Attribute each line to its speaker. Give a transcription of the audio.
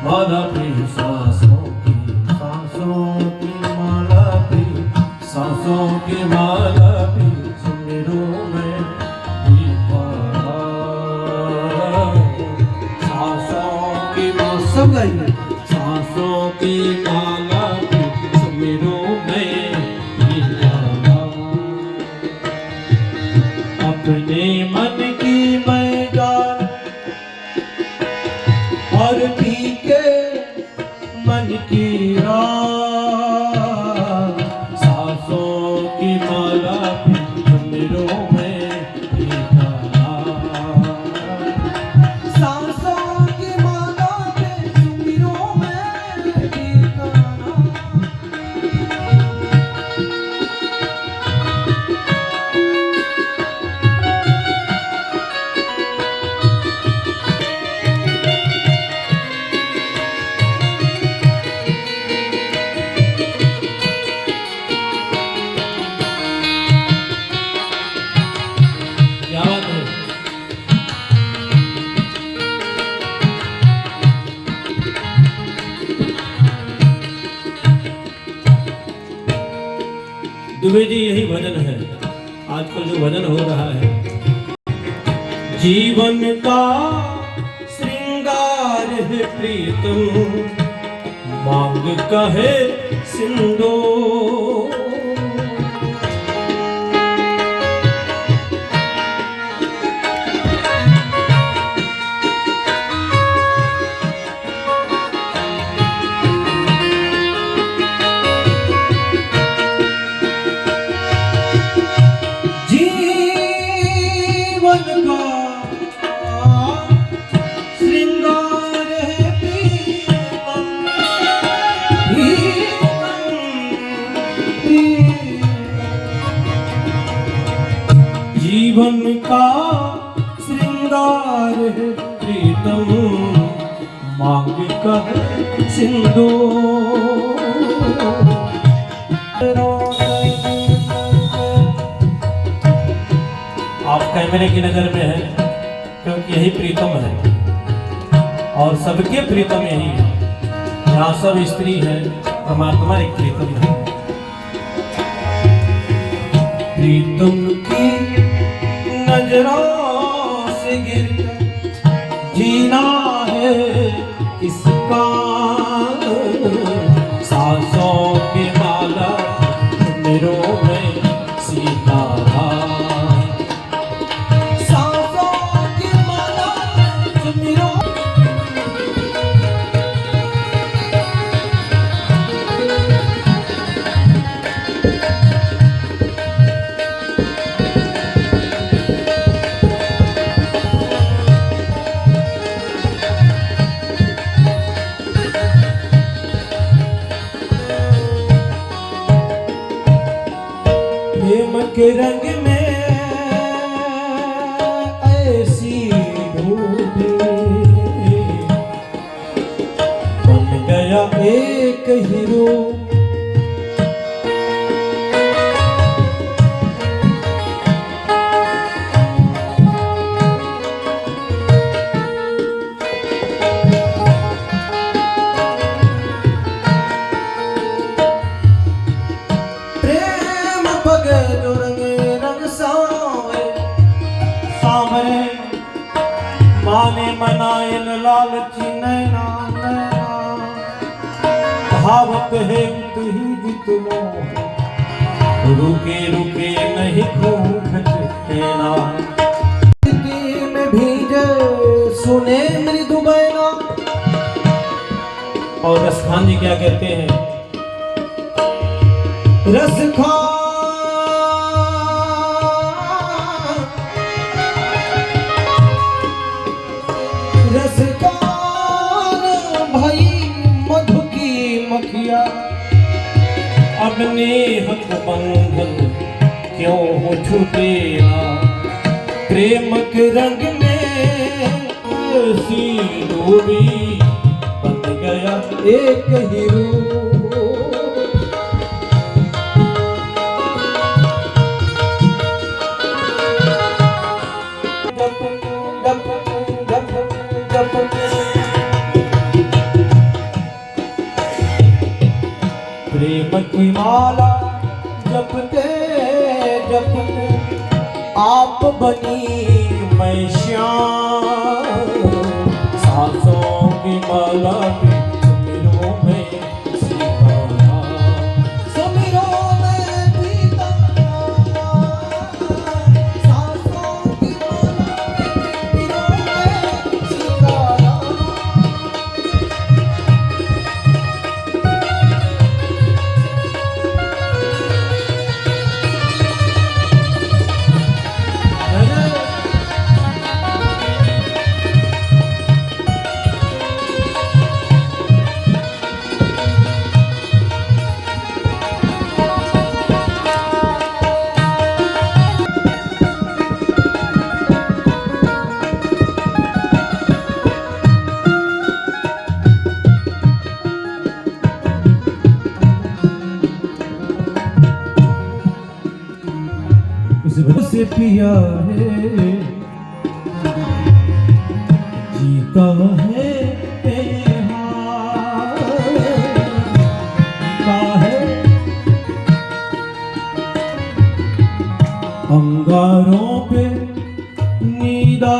Speaker 1: माला प्रिय सांसों की माला प्रिय सांसों की माला प्रिय सुमिरो मैं सांसों की सब गाइए सांसों की माला प्रिय सुमिरो मैं अपने मन की मैं जान और पी के मन की रात सांसों की माला सुमिरो मैं सांसों की माला सुमिरो मैं दुबे जी यही भजन है आजकल जो भजन हो रहा है। जीवन का श्रृंगार है प्रीतम मांग कहे सिंदूर जीवन का श्रृंगार है प्रीतम मांग कहे सिंदूर आप कैमरे की नजर में है क्योंकि यही प्रीतम है और सबके प्रीतम यही है। यहाँ सब स्त्री है परमात्मा एक प्रीतम है। प्रीतम की नजरों से गिर जीना है किसका सांसों की माला मेरों में सीता सांसों की माला मेरों प्रेम के रंग में ऐसी डूबी बन गया एक हीरो माने मनायन लालची नैना भावत है ही जितनो रुके रुके नहीं घूमत तेरा में भीजे सुने मृदु बैना। और रसखान जी क्या कहते हैं रसखान भाई मधु की मखिया अपने हक बंधन क्यों हो छूटेगा प्रेम के रंग में ऐसी डूबी बन गया एक हीरो की माला जपते जपते आप बनी मैं श्याम। सांसों की माला के सुमिरों में सीताराम, सुमिरों में सीताराम। सांसों की माला के सुमिरों में सीताराम। इस वजह से पिया है जीता है अंगारों पे नीदा